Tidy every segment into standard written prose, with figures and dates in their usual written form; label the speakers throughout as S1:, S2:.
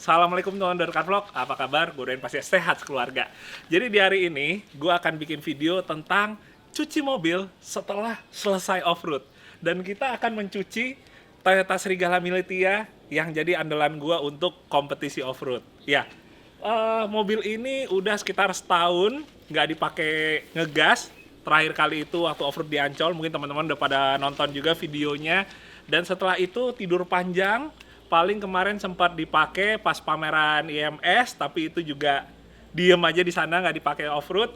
S1: Assalamualaikum teman dari Vlog, apa kabar? Gue doain pasti sehat keluarga. Jadi di hari ini, gue akan bikin video tentang cuci mobil setelah selesai off-road. Dan kita akan mencuci Toyota Serigala Militia yang jadi andalan gue untuk kompetisi off-road. Ya, mobil ini udah sekitar setahun nggak dipakai ngegas. Terakhir kali itu waktu off-road di Ancol, mungkin teman-teman udah pada nonton juga videonya. Dan setelah itu tidur panjang. Paling kemarin sempat dipakai pas pameran IMS, tapi itu juga diem aja di sana, nggak dipakai off-road.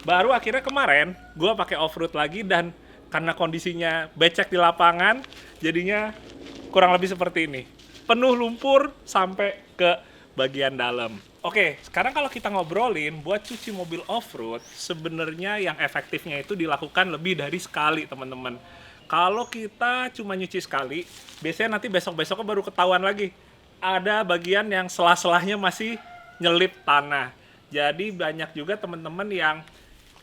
S1: Baru akhirnya kemarin gue pakai off-road lagi, dan karena kondisinya becek di lapangan, jadinya kurang lebih seperti ini. Penuh lumpur sampai ke bagian dalam. Oke, sekarang kalau kita ngobrolin buat cuci mobil off-road, sebenarnya yang efektifnya itu dilakukan lebih dari sekali, teman-teman. Kalau kita cuma nyuci sekali, biasanya nanti besok-besoknya baru ketahuan lagi. Ada bagian yang selah-selahnya masih nyelip tanah. Jadi banyak juga teman-teman yang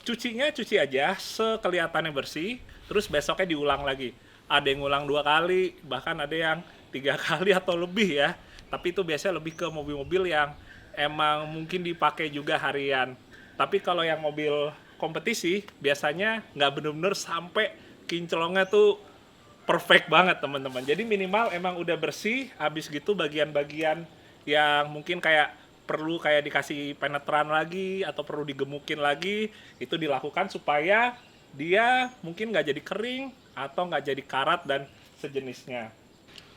S1: cucinya cuci aja, sekelihatannya bersih, terus besoknya diulang lagi. Ada yang ulang 2 kali, bahkan ada yang 3 kali atau lebih ya. Tapi itu biasanya lebih ke mobil-mobil yang emang mungkin dipakai juga harian. Tapi kalau yang mobil kompetisi, biasanya nggak bener-bener sampai kinclongnya tuh perfect banget teman-teman. Jadi minimal emang udah bersih, habis gitu bagian-bagian yang mungkin kayak perlu kayak dikasih penetran lagi atau perlu digemukin lagi, itu dilakukan supaya dia mungkin nggak jadi kering atau nggak jadi karat dan sejenisnya.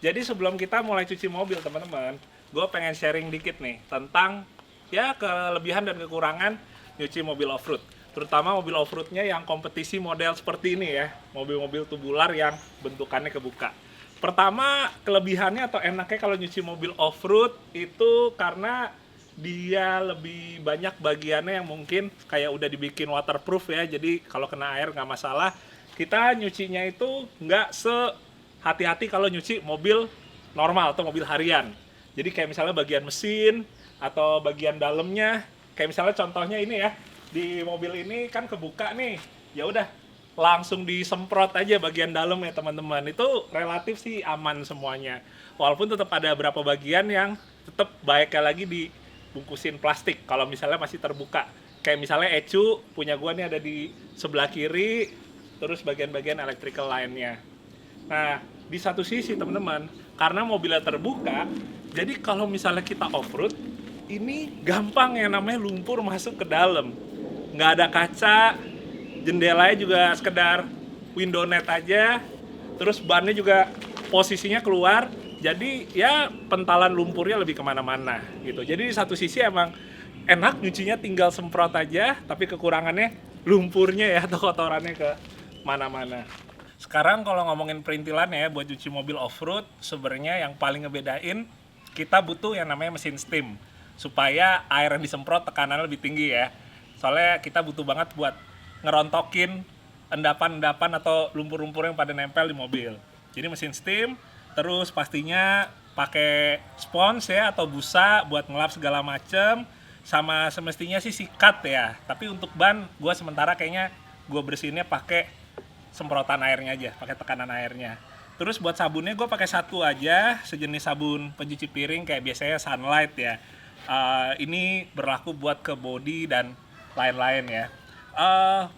S1: Jadi sebelum kita mulai cuci mobil teman-teman, gue pengen sharing dikit nih tentang ya kelebihan dan kekurangan nyuci mobil off-road. Terutama mobil off-roadnya yang kompetisi model seperti ini ya, mobil-mobil tubular yang bentukannya kebuka. Pertama, kelebihannya atau enaknya kalau nyuci mobil off-road itu karena dia lebih banyak bagiannya yang mungkin kayak udah dibikin waterproof ya, jadi kalau kena air nggak masalah. Kita nyucinya itu nggak sehati-hati kalau nyuci mobil normal atau mobil harian. Jadi kayak misalnya bagian mesin atau bagian dalamnya, kayak misalnya contohnya ini ya, di mobil ini kan kebuka nih, ya udah langsung disemprot aja bagian dalam ya teman-teman. Itu relatif sih aman semuanya. Walaupun tetap ada beberapa bagian yang tetap baiknya lagi dibungkusin plastik kalau misalnya masih terbuka. Kayak misalnya ecu punya gua nih ada di sebelah kiri, terus bagian-bagian electrical lainnya. Nah, di satu sisi teman-teman, karena mobilnya terbuka, jadi kalau misalnya kita off-road, ini gampang yang namanya lumpur masuk ke dalam. Nggak ada kaca, jendelanya juga sekedar window net aja, terus bannya juga posisinya keluar, jadi ya pentalan lumpurnya lebih kemana-mana gitu. Jadi di satu sisi emang enak nyucinya tinggal semprot aja, tapi kekurangannya lumpurnya ya atau kotorannya ke mana-mana. Sekarang kalau ngomongin perintilannya ya buat cuci mobil off-road, sebenarnya yang paling ngebedain kita butuh yang namanya mesin steam supaya air yang disemprot tekanannya lebih tinggi ya. Soalnya kita butuh banget buat ngerontokin endapan-endapan atau lumpur-lumpur yang pada nempel di mobil. Jadi mesin steam, terus pastinya pakai spons ya atau busa buat ngelap segala macem, sama semestinya sih sikat ya. Tapi untuk ban, gue sementara kayaknya gue bersihinnya pakai semprotan airnya aja, pakai tekanan airnya. Terus buat sabunnya gue pakai satu aja, sejenis sabun pencuci piring kayak biasanya Sunlight ya. Ini berlaku buat ke body dan lain-lain ya.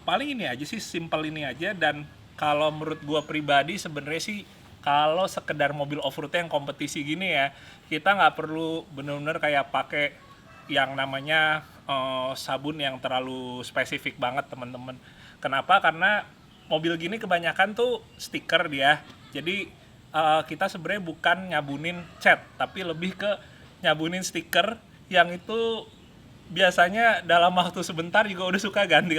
S1: Paling ini aja sih, simple ini aja. Dan kalau menurut gue pribadi sebenarnya sih kalau sekedar mobil off-road yang kompetisi gini ya, kita nggak perlu bener-bener kayak pakai yang namanya sabun yang terlalu spesifik banget teman-teman. Kenapa? Karena mobil gini kebanyakan tuh stiker dia. Jadi kita sebenarnya bukan nyabunin cat, tapi lebih ke nyabunin stiker yang itu biasanya dalam waktu sebentar juga udah suka ganti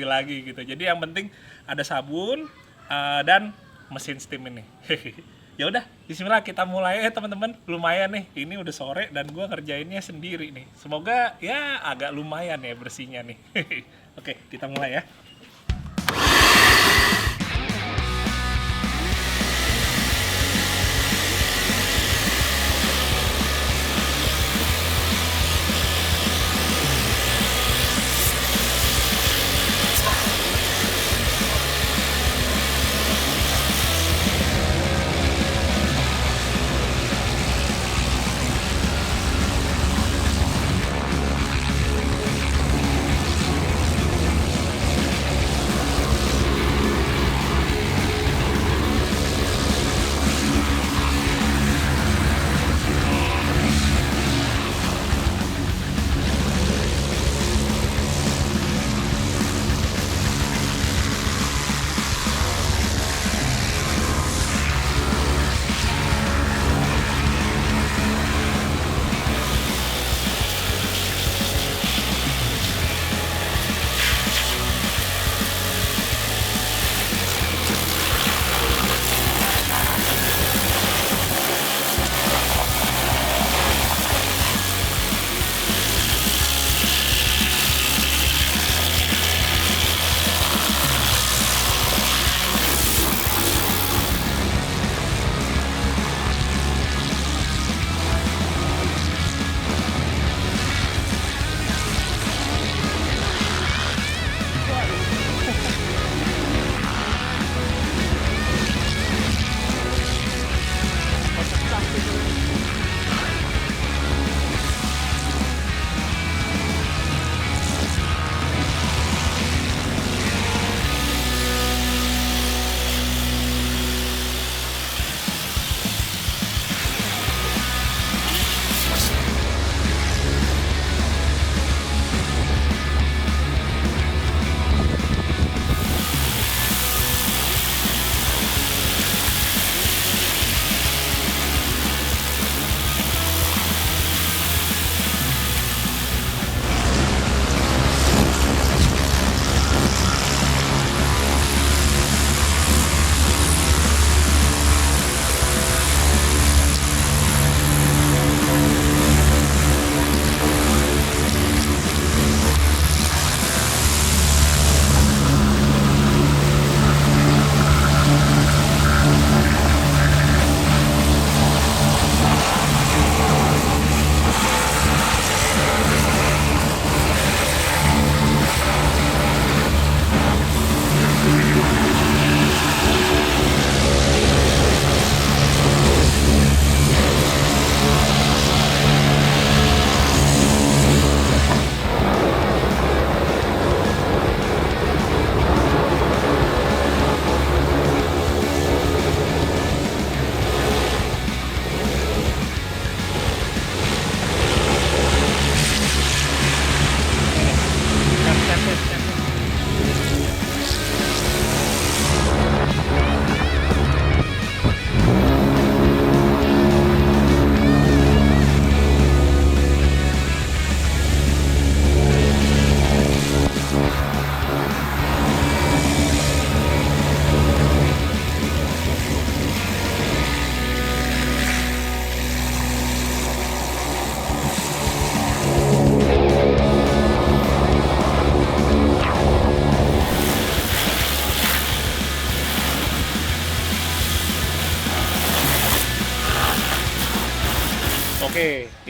S1: lagi gitu. Jadi yang penting ada sabun dan mesin steam ini. Ya udah, bismillah kita mulai ya teman-teman. Lumayan nih, ini udah sore dan gue ngerjainnya sendiri nih. Semoga ya agak lumayan ya bersihnya nih. Oke, kita mulai ya.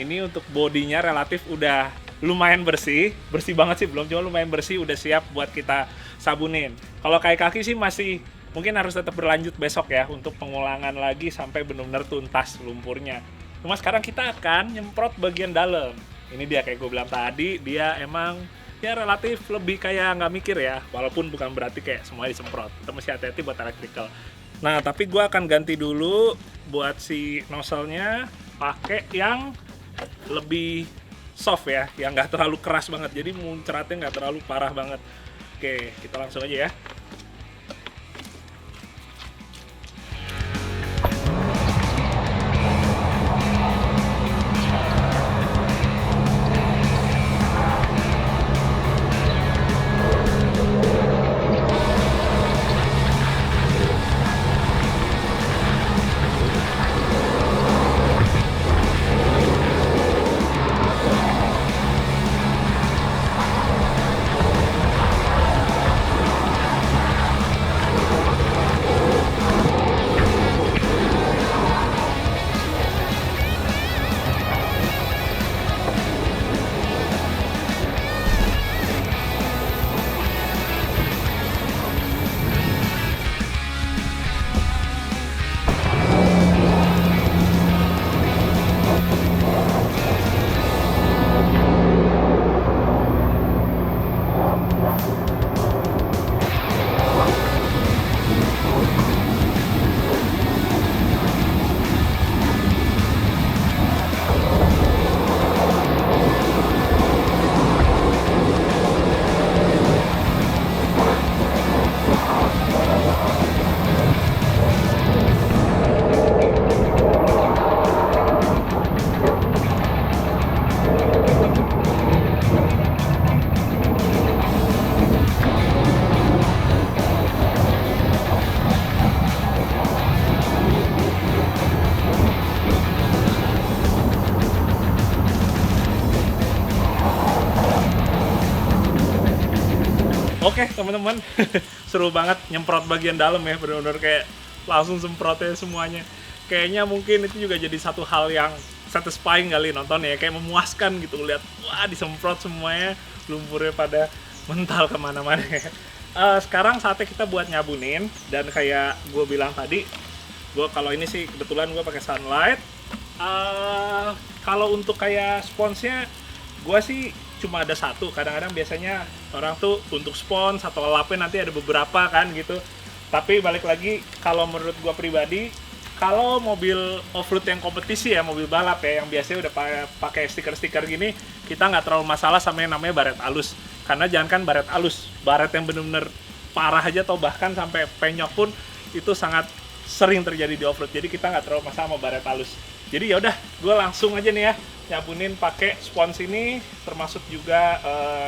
S1: Ini untuk bodinya relatif udah lumayan bersih, bersih banget sih belum, cuma lumayan bersih, udah siap buat kita sabunin. Kalau kayak kaki sih masih mungkin harus tetap berlanjut besok ya untuk pengulangan lagi sampai benar-benar tuntas lumpurnya. Cuma sekarang kita akan nyemprot bagian dalam. Ini dia kayak gue bilang tadi, dia emang ya relatif lebih kayak nggak mikir ya, walaupun bukan berarti kayak semua disemprot. Kita mesti hati-hati buat electrical. Nah, tapi gue akan ganti dulu buat si nozzle-nya pakai yang lebih soft ya, yang nggak terlalu keras banget, jadi muncratnya nggak terlalu parah banget. Oke, kita langsung aja ya. Oke teman-teman, seru banget nyemprot bagian dalam ya, bener-bener kayak langsung semprotnya semuanya. Kayaknya mungkin itu juga jadi satu hal yang satisfying kali nonton ya, kayak memuaskan gitu lihat, wah disemprot semuanya, lumpurnya pada mental kemana-mana. Sekarang saatnya kita buat nyabunin, dan kayak gue bilang tadi, gue kalau ini sih kebetulan gue pakai Sunlight. Kalau untuk kayak sponsnya, gue sih cuma ada satu. Kadang-kadang biasanya orang tuh untuk spons atau lapnya nanti ada beberapa kan gitu. Tapi balik lagi, kalau menurut gue pribadi, kalau mobil off-road yang kompetisi ya, mobil balap ya, yang biasanya udah pakai stiker-stiker gini, kita nggak terlalu masalah sama yang namanya baret halus. Karena jangankan baret halus, baret yang bener-bener parah aja atau bahkan sampai penyok pun itu sangat sering terjadi di off-road. Jadi kita nggak terlalu masalah sama baret halus. Jadi ya udah, gue langsung aja nih ya nyabunin pakai spons ini, termasuk juga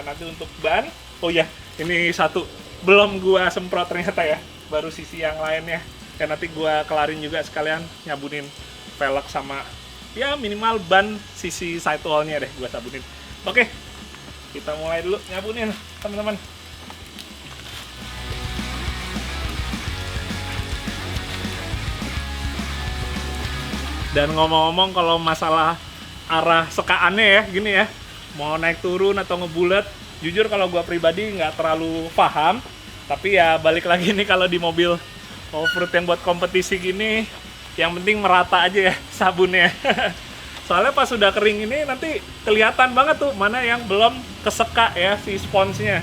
S1: nanti untuk ban. Oh ya, ini satu belum gue semprot ternyata ya, baru sisi yang lainnya. Dan nanti gue kelarin juga sekalian nyabunin velg sama ya minimal ban sisi sidewall-nya deh gue sabunin. Oke, kita mulai dulu nyabunin teman-teman. Dan ngomong-ngomong kalau masalah arah sekaannya ya, gini ya, mau naik turun atau ngebulet, jujur kalau gua pribadi nggak terlalu paham. Tapi ya balik lagi nih, kalau di mobil off-road yang buat kompetisi gini, yang penting merata aja ya sabunnya. Soalnya pas sudah kering ini nanti kelihatan banget tuh mana yang belum keseka ya si sponsnya.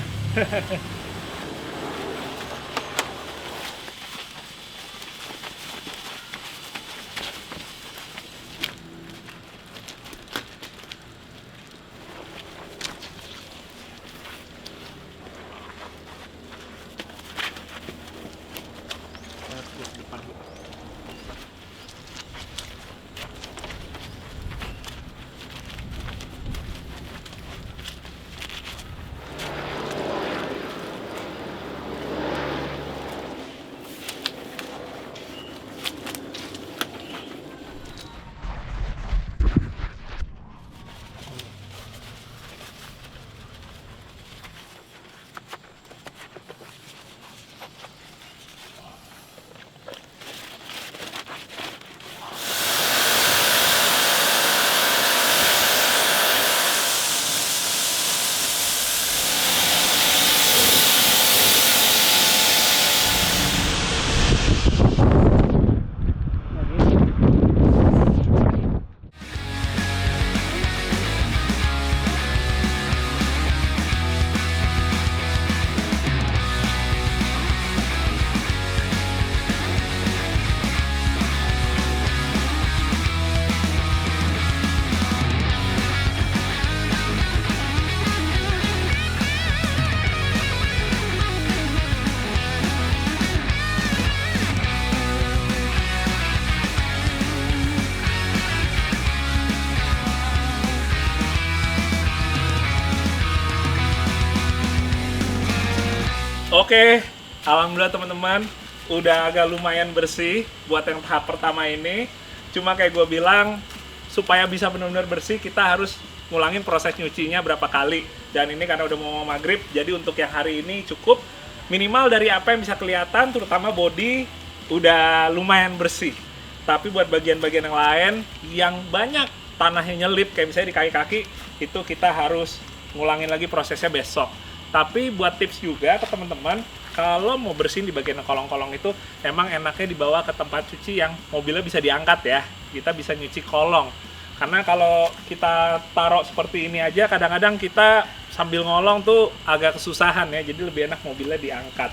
S1: Oke, alhamdulillah teman-teman, udah agak lumayan bersih buat yang tahap pertama ini. Cuma kayak gue bilang, supaya bisa benar-benar bersih, kita harus ngulangin proses nyucinya berapa kali. Dan ini karena udah mau maghrib, jadi untuk yang hari ini cukup minimal dari apa yang bisa kelihatan, terutama body, udah lumayan bersih. Tapi buat bagian-bagian yang lain, yang banyak tanahnya nyelip, kayak misalnya di kaki-kaki, itu kita harus ngulangin lagi prosesnya besok. Tapi buat tips juga ke teman-teman, kalau mau bersihin di bagian kolong-kolong itu, emang enaknya dibawa ke tempat cuci yang mobilnya bisa diangkat ya. Kita bisa nyuci kolong. Karena kalau kita taruh seperti ini aja, kadang-kadang kita sambil ngolong tuh agak kesusahan ya. Jadi lebih enak mobilnya diangkat.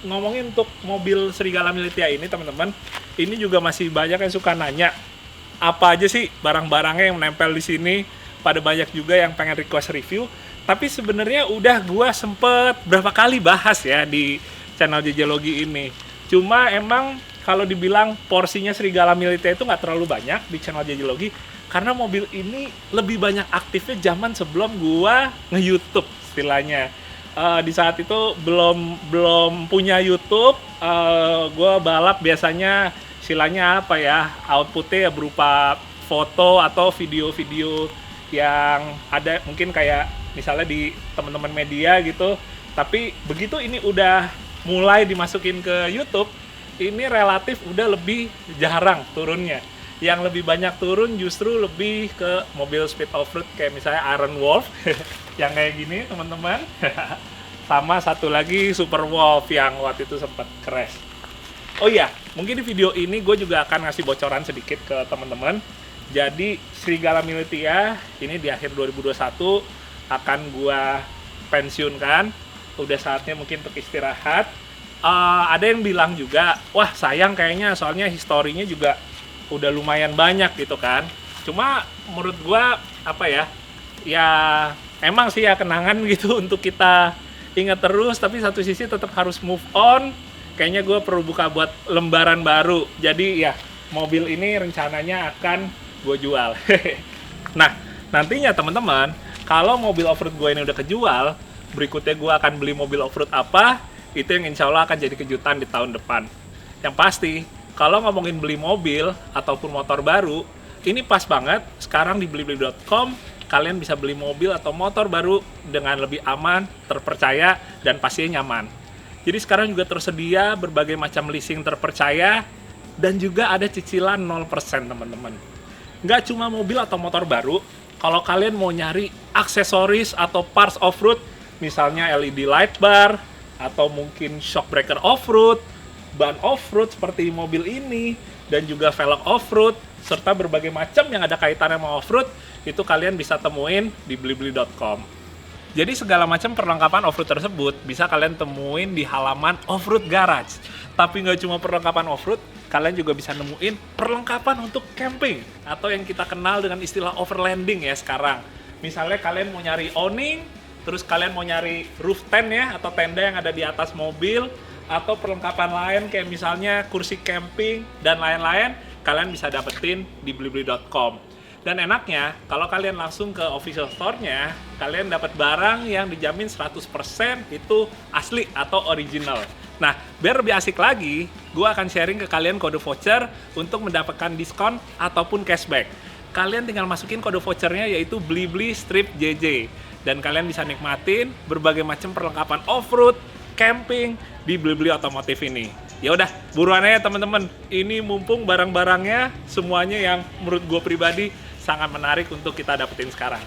S1: Ngomongin untuk mobil Serigala Militia ini teman-teman, ini juga masih banyak yang suka nanya, apa aja sih barang-barangnya yang menempel di sini. Pada banyak juga yang pengen request review. Tapi sebenarnya udah gua sempet berapa kali bahas ya di channel JJ Logi ini. Cuma emang kalau dibilang porsinya Serigala Militia itu nggak terlalu banyak di channel JJ Logi, karena mobil ini lebih banyak aktifnya zaman sebelum gua nge-YouTube istilahnya. Di saat itu belum punya YouTube, gua balap biasanya istilahnya apa ya, outputnya ya berupa foto atau video-video yang ada mungkin kayak misalnya di teman-teman media gitu. Tapi begitu ini udah mulai dimasukin ke YouTube, ini relatif udah lebih jarang turunnya. Yang lebih banyak turun justru lebih ke mobil speed off-road kayak misalnya Iron Wolf yang kayak gini teman-teman. Sama satu lagi Super Wolf yang waktu itu sempat crash. Oh iya, mungkin di video ini gue juga akan ngasih bocoran sedikit ke teman-teman. Jadi Serigala Militia ini di akhir 2021 akan gua pensiunkan. Udah saatnya mungkin untuk istirahat. Ada yang bilang juga, wah sayang kayaknya soalnya historinya juga udah lumayan banyak gitu kan. Cuma menurut gua apa ya, ya emang sih ya kenangan gitu untuk kita ingat terus. Tapi satu sisi tetap harus move on. Kayaknya gue perlu buka buat lembaran baru. Jadi ya mobil ini rencananya akan gue jual. Nah, nantinya teman-teman, kalau mobil off-road gue ini udah kejual, berikutnya gue akan beli mobil off-road apa, itu yang insya Allah akan jadi kejutan di tahun depan. Yang pasti, kalau ngomongin beli mobil ataupun motor baru, ini pas banget, sekarang di blibli.com, kalian bisa beli mobil atau motor baru dengan lebih aman, terpercaya, dan pastinya nyaman. Jadi sekarang juga tersedia berbagai macam leasing terpercaya, dan juga ada cicilan 0% teman-teman. Nggak cuma mobil atau motor baru, kalau kalian mau nyari aksesoris atau parts off-road, misalnya LED light bar, atau mungkin shock breaker off-road, ban off-road seperti mobil ini, dan juga velg off-road, serta berbagai macam yang ada kaitannya sama off-road, itu kalian bisa temuin di blibli.com. Jadi segala macam perlengkapan off-road tersebut bisa kalian temuin di halaman Off-Road Garage. Tapi nggak cuma perlengkapan off-road, kalian juga bisa nemuin perlengkapan untuk camping atau yang kita kenal dengan istilah overlanding ya sekarang. Misalnya kalian mau nyari awning, terus kalian mau nyari roof tent ya atau tenda yang ada di atas mobil, atau perlengkapan lain kayak misalnya kursi camping dan lain-lain, kalian bisa dapetin di blibli.com. Dan enaknya, kalau kalian langsung ke official store-nya, kalian dapat barang yang dijamin 100% itu asli atau original. Nah, biar lebih asik lagi, gue akan sharing ke kalian kode voucher untuk mendapatkan diskon ataupun cashback. Kalian tinggal masukin kode vouchernya yaitu BLIBLI_JJ. Dan kalian bisa nikmatin berbagai macam perlengkapan off-road, camping di Blibli Otomotif ini. Ya udah, buruan aja teman-teman. Ini mumpung barang-barangnya semuanya yang menurut gue pribadi sangat menarik untuk kita dapetin sekarang.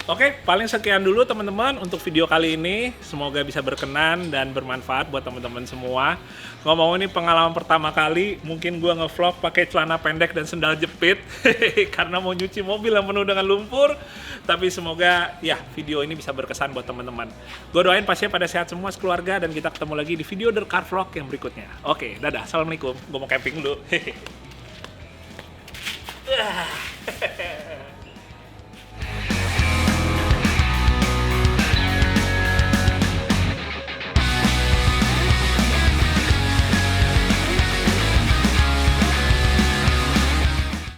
S1: Oke, paling sekian dulu teman-teman untuk video kali ini. Semoga bisa berkenan dan bermanfaat buat teman-teman semua. Ngomong ini pengalaman pertama kali, mungkin gua nge-vlog pakai celana pendek dan sendal jepit karena mau nyuci mobil yang penuh dengan lumpur. Tapi semoga ya video ini bisa berkesan buat teman-teman. Gue doain pastinya pada sehat semua sekeluarga dan kita ketemu lagi di video The Car Vlog yang berikutnya. Oke, dadah. Assalamualaikum. Gue mau camping dulu.